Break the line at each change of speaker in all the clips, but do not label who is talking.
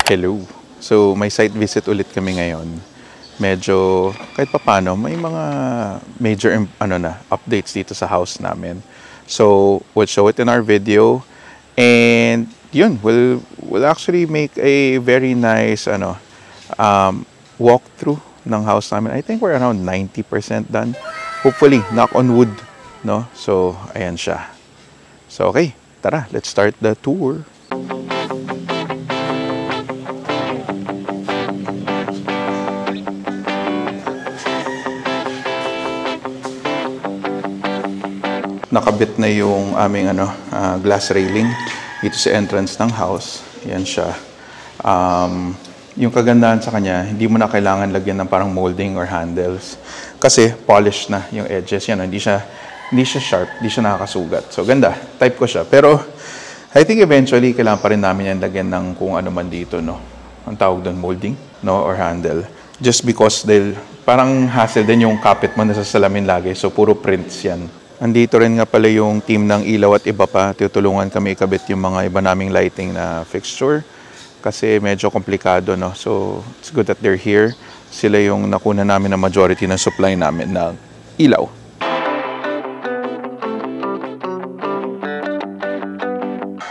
Hello. So, may site visit ulit kami ngayon. Medyo, kahit papano, may mga major updates dito sa house namin. So, we'll show it in our video. And, yun, we'll actually make a very nice walkthrough ng house namin. I think we're around 90% done. Hopefully, knock on wood. No? So, ayan siya. So, okay. Tara, let's start the tour. Nakabit na yung aming glass railing dito sa entrance ng house. Yan siya. Yung kagandahan sa kanya, hindi mo na kailangan lagyan ng parang molding or handles. Kasi polished na yung edges. Yan, hindi siya sharp, hindi siya nakakasugat. So, ganda. Type ko siya. Pero, I think eventually, kailangan pa rin namin yan lagyan ng kung ano man dito, no? Ang tawag doon, molding, no? Or handle. Just because parang hassle din yung kapit mo na sa salamin lagi. So, puro prints yan. Andito rin nga pala yung team ng ilaw at iba pa. Tutulungan kami ikabit yung mga iba naming lighting na fixture. Kasi medyo komplikado, no? So, it's good that they're here. Sila yung nakuna namin na majority ng supply namin ng ilaw.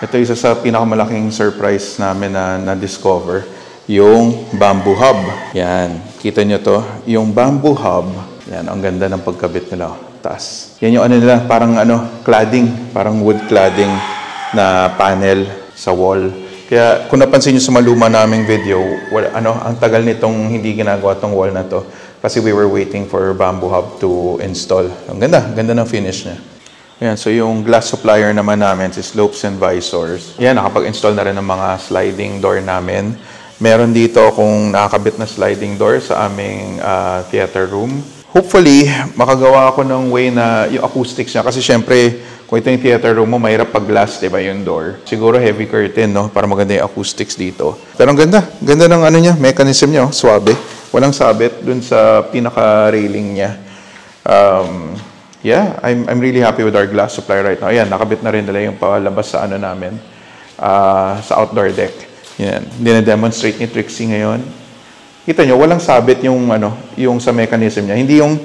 Ito isa sa pinakamalaking surprise namin na na-discover. Yung bamboo hub. Yan. Kita nyo to? Yung bamboo hub. Yan. Ang ganda ng pagkabit nila. Taas. Yan yung nila, parang cladding, parang wood cladding na panel sa wall. Kaya kung napansin nyo sa maluma naming video, ang tagal nitong hindi ginagawa tong wall na to kasi we were waiting for bamboo hub to install. Ang ganda ng finish niya. Yan, so yung glass supplier naman namin si Slopes and Visors. Yan, nakapag-install na rin ng mga sliding door namin. Meron dito kung nakakabit na sliding door sa aming theater room. Hopefully, makagawa ako ng way na yung acoustics niya. Kasi syempre, kung ito yung theater room mo, mahirap pag glass, diba, yung door. Siguro heavy curtain, no? Para maganda yung acoustics dito. Pero ang ganda. Ganda ng niya, mechanism niya, suwabe. Walang sabit dun sa pinaka-railing niya. Yeah, I'm really happy with our glass supply right now. Ayan, nakabit na rin nila yung palabas sa namin. Sa outdoor deck. Yan. Dine-demonstrate ni Trixie ngayon. Kita nyo, walang sabit yung sa mechanism niya. Hindi yung,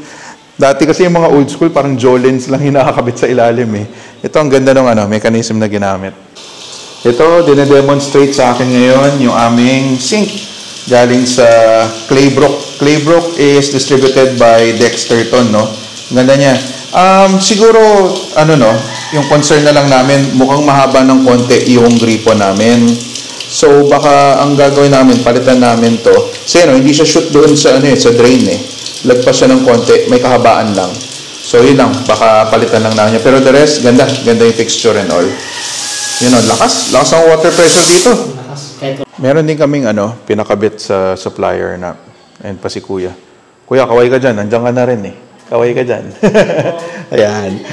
dati kasi yung mga old school, parang Jolens lang hinakakabit sa ilalim eh. Ito ang ganda ng mechanism na ginamit. Ito, dine-demonstrate sa akin ngayon yung aming sink. Galing sa Claybrook. Claybrook is distributed by Dexterton, no? Ang ganda niya. Siguro, yung concern na lang namin, mukhang mahaba ng konti yung gripo namin. So, baka ang gagawin namin, palitan namin to. Kasi hindi siya shoot doon sa drain eh. Lagpas siya ng konti, may kahabaan lang. So, yun lang, baka palitan lang namin. Pero the rest, ganda yung texture and all. Yun lakas ang water pressure dito. Meron din kaming pinakabit sa supplier na, and pa si Kuya. Kuya, kaway ka dyan, nandiyan ka na rin eh. Kaway ka dyan. Ayan.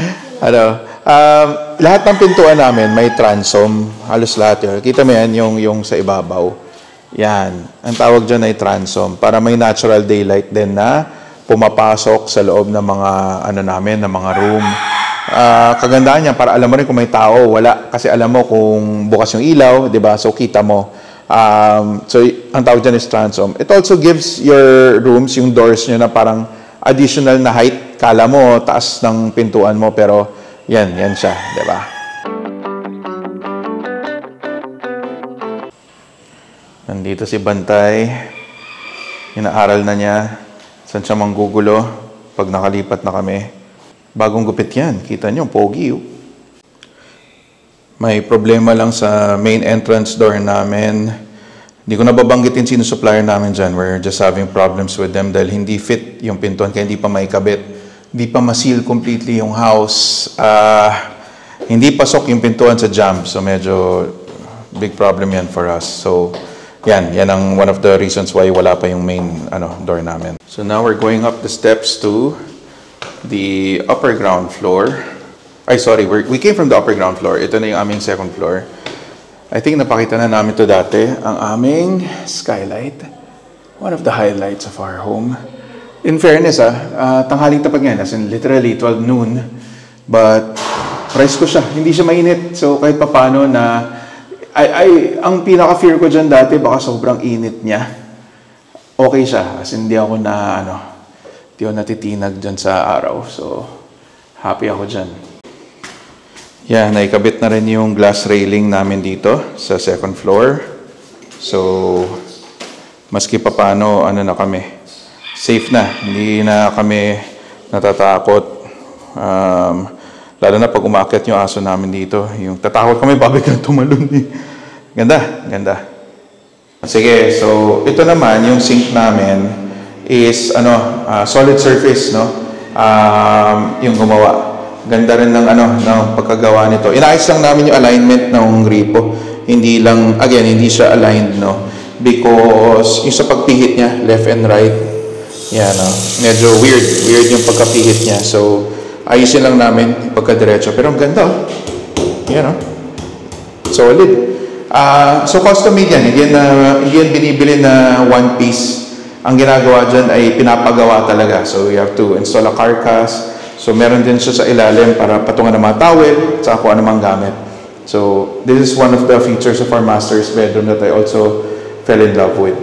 Lahat ng pintuan namin may transom. Halos lahat yun. Kita mo yan, yung sa ibabaw. Yan. Ang tawag dyan ay transom. Para may natural daylight din na pumapasok sa loob ng mga, namin, ng mga room. Kagandahan niya, para alam mo rin kung may tao, wala. Kasi alam mo kung bukas yung ilaw, di ba? So, kita mo. So, ang tawag dyan is transom. It also gives your rooms, yung doors nyo na parang additional na height. Kala mo, taas ng pintuan mo, pero yan siya, di ba? Nandito si Bantay. Inaaral na niya. Saan siya manggugulo pag nakalipat na kami. Bagong gupit yan. Kita niyo, pogi. May problema lang sa main entrance door namin. Hindi ko nababanggitin sino supplier namin dyan. We're just having problems with them dahil hindi fit yung pintuan kaya hindi pa maikabit. Hindi pa ma-seal completely yung house. Hindi pasok yung pintuan sa jam. So, medyo big problem yan for us. So, yan ang one of the reasons why wala pa yung main door namin. So, now we're going up the steps to the upper ground floor. Ay, sorry. We came from the upper ground floor. Ito na yung aming second floor. I think napakita na namin to dati. Ang aming skylight. One of the highlights of our home. In fairness, tanghaling tapag yan, as in literally 12 noon. But, price ko siya. Hindi siya mainit. So, kahit papano na Ang pinaka-fear ko dyan dati, baka sobrang init niya. Okay siya, kasi hindi ako natitinag dyan sa araw. So, happy ako dyan. Yan, naikabit na rin yung glass railing namin dito sa second floor. So, maski pa paano, na kami. Safe na, hindi na kami natatakot. Lalo na pag umakyat yung aso namin dito, yung tatakot kami, babiglang tumalon eh. Ganda. Sige, so ito naman, yung sink namin is solid surface, no? Yung gumawa. Ganda rin ng pagkagawa nito. Inaayos lang namin yung alignment ng gripo. Hindi siya aligned, no? Because yung sa pagpihit niya, left and right, yan, no? Medyo weird yung pagkapihit niya. So, ayusin lang namin pagkadiretso. Pero ang ganda, oh. Yan, oh. Solid. So, custom-made yan. Hindi yan binibili na one piece. Ang ginagawa dyan ay pinapagawa talaga. So, you have to install a carcass. So, meron din siya sa ilalim para patungan ng mga towel sa kung anumang gamit. So, this is one of the features of our master's bedroom that I also fell in love with.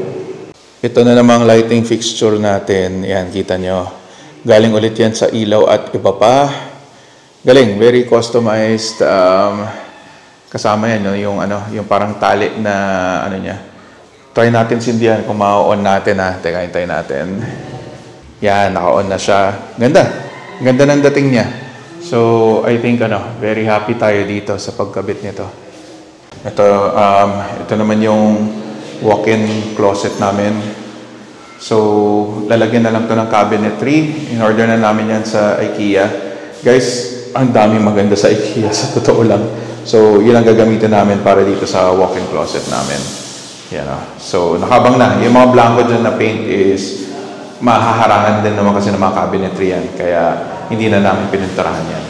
Ito na namang lighting fixture natin. Yan, kita nyo. Galing ulit yan sa ilaw at iba pa. Galing, very customized. Kasama yan, no? Yung parang tali na niya. Try natin sindihan kung ma-on natin, ha. Teka, hintayin natin. Yan, naka-on na siya. Ganda ng dating niya. So, I think very happy tayo dito sa pagkabit nito. Ito naman yung walk-in closet namin. So, lalagyan na lang to ng cabinetry. In order na namin yan sa IKEA. Guys, ang dami maganda sa IKEA, sa totoo lang. So, yun ang gagamitin namin para dito sa walk-in closet namin. Yan, so, nakabang na. Yung mga blanco dyan na paint is mahaharangan din naman kasi ng mga cabinetry yan. Kaya, hindi na namin pininturahan yan.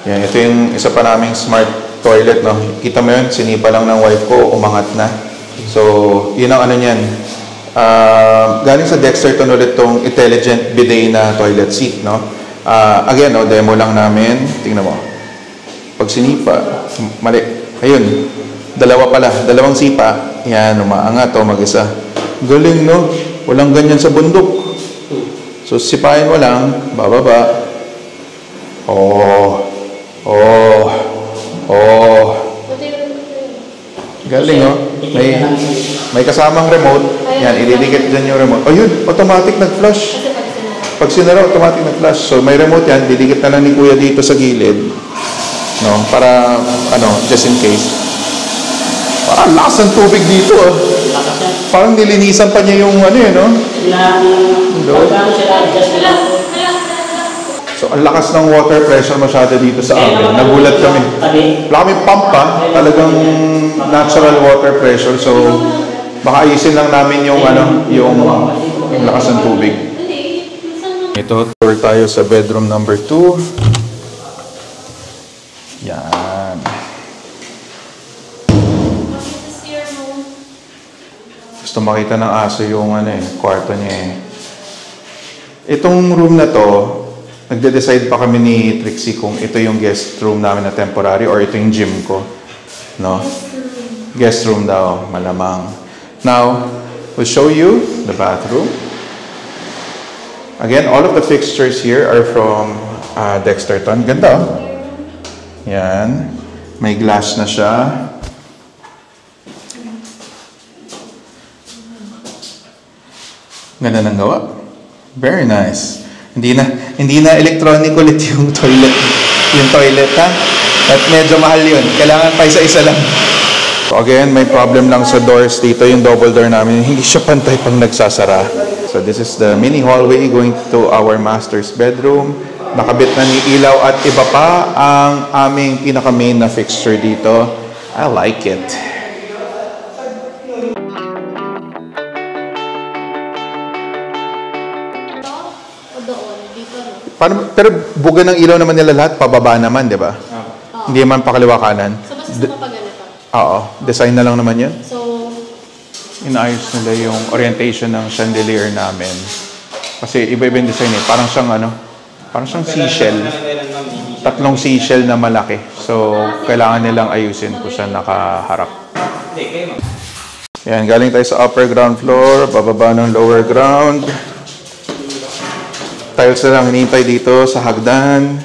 Yan, ito yung isa pa naming smart toilet, no? Kita mo yun, sinipa lang ng wife ko, umangat na. So, yun ang niyan. Galing sa Dexter to ulit tong intelligent bidet na toilet seat, no? Again, demo lang namin. Tingnan mo. Pag sinipa, mali. Ayun, dalawang sipa. Yan, umaangat mag-isa. Galing, no? Walang ganyan sa bundok. So, sipain mo lang, bababa. Galing, may kasamang remote. Yan, ididikit dyan yung remote. Ayun, automatic nag-flush. Pag sinara, automatic nag-flush. So, may remote yan, didikit na lang ni Kuya dito sa gilid. No, para, just in case. Parang lakas ng tubig dito, Parang nilinisan pa niya yung So, ang lakas ng water pressure masyado dito sa amin. Nagulat kami. Wala kami pump pa. Talagang natural water pressure. So, baka ayusin lang namin yung lakas ng tubig. Ito, tour tayo sa bedroom number 2. Yan. Gusto makita ng aso yung kwarto niya. Itong room na to, nagde-decide pa kami ni Trixie kung ito yung guest room namin na temporary or ito yung gym ko. No? Guest room daw, malamang. Now, we'll show you the bathroom. Again, all of the fixtures here are from Dexterton. Ganda, Yan. May glass na siya. Ganda ng gawa. Very nice. Hindi na electronic ulit yung toilet. At medyo mahal yun. Kailangan pa isa-isa lang. So again, may problem lang sa doors dito. Yung double door namin, hindi siya pantay pang nagsasara. So this is the mini hallway going to our master's bedroom. Nakabit na ni ilaw at iba pa ang aming pinaka-main na fixture dito. I like it. Pero buga ng ilaw naman nila lahat, pababa naman, di ba? Hindi man pakaliwa kanan.
So, basta sa mapaganito?
Oo. Design na lang naman yun.
So,
inaayos nila yung orientation ng chandelier namin. Kasi iba-iba yung design eh. Parang siyang parang siyang seashell. Tatlong seashell na malaki. So, kailangan nilang ayusin kung siya nakaharap. Yan, galing tayo sa upper ground floor, bababa ng lower ground. Tiles na lang hinihintay dito sa hagdan.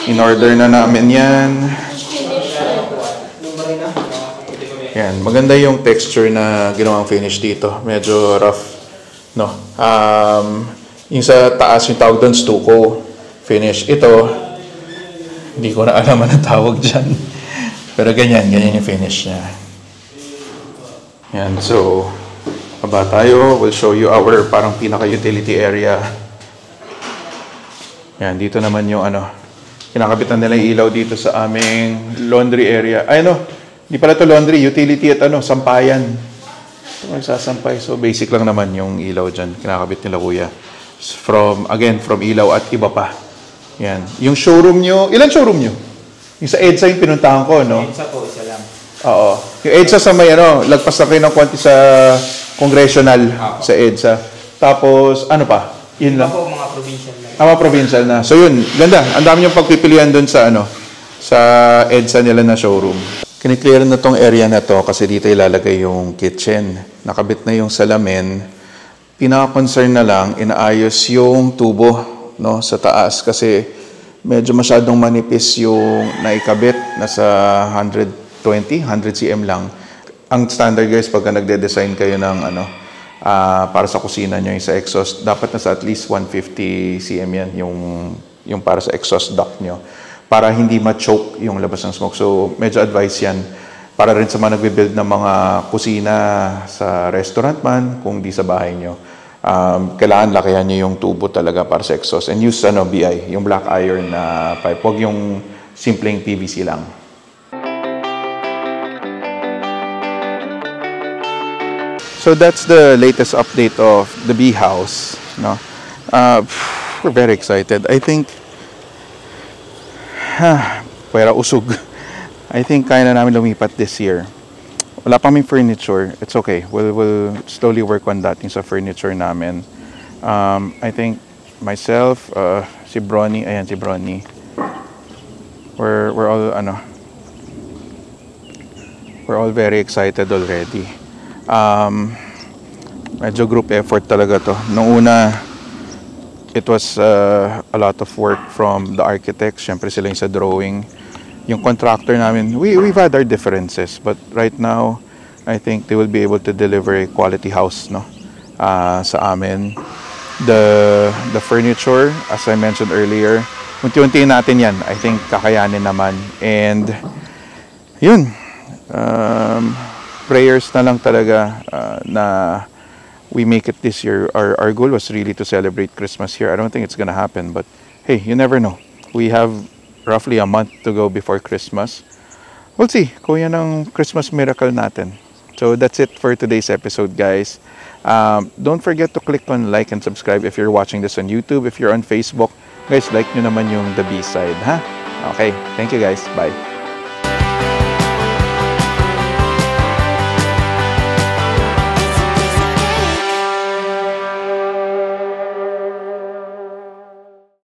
In order na namin yan. Yan, maganda yung texture na ginawang finish dito. Medyo rough, no? Yung sa taas, yung tawag doon, stucco finish. Ito, hindi ko na alam ang tawag dyan. Pero ganyan yung finish niya. Yan, so, baba tayo. We'll show you our parang pinaka-utility area. Yan, dito naman yung kinakabitan nila yung ilaw dito sa aming laundry area. Ay, hindi pala to laundry, utility at sampayan. Ito magsasampay. So, basic lang naman yung ilaw dyan. Kinakabit nila kuya. From ilaw at iba pa. Yan. Yung showroom nyo, ilan showroom nyo? Yung sa EDSA yung pinuntahan ko, no?
EDSA po, isa lang.
Oo. Yung EDSA sa may, lagpas na kayo ng konti sa congressional sa EDSA. Tapos, ano pa? Yun lang.
Ako, mga provincial na.
Mga provincial na. So yun, ganda. Ang dami yung pagpipilian dun sa sa EDSA nila na showroom. Kiniklear na tong area na to kasi dito ilalagay yung kitchen. Nakabit na yung salamin. Pinaka-concern na lang, inaayos yung tubo, no, sa taas kasi medyo masyadong manipis yung naikabit. Nasa 100 cm lang. Ang standard guys, pagka nagde-design kayo ng para sa kusina nyo, yung sa exhaust, dapat nasa at least 150 cm yan, yung para sa exhaust duct nyo. Para hindi ma-choke yung labas ng smoke. So, medyo advice yan. Para rin sa mga nagbe-build ng mga kusina sa restaurant man, kung di sa bahay nyo. Kailangan lakihan nyo yung tubo talaga para sa exhaust. And use BI, yung black iron na pipe. Huwag yung simpleng PVC lang. So that's the latest update of the bee house. No, we're very excited. I think, pwera usog. I think kaya na namin lumipat this year. Wala pa kaming furniture. It's okay. We'll slowly work on that yung sa furniture namin. I think myself, si Bronny, ayan si Bronny. We're all very excited already. Medyo group effort talaga to. Nung una, it was a lot of work from the architects. Siyempre sila yung sa drawing. Yung contractor namin, we've had our differences. But right now, I think they will be able to deliver a quality house, no? Sa amin. The furniture, as I mentioned earlier, unti-untiin natin yan. I think kakayanin naman. And, yun. Prayers na lang talaga na we make it this year. Our goal was really to celebrate Christmas here. I don't think it's gonna happen, but hey, you never know. We have roughly a month to go before Christmas. We'll see kung yan ang Christmas miracle natin. So that's it for today's episode, guys. Don't forget to click on like and subscribe if you're watching this on YouTube. If you're on Facebook, guys, like nyo naman yung The B-Side, ha? Okay, thank you guys. Bye.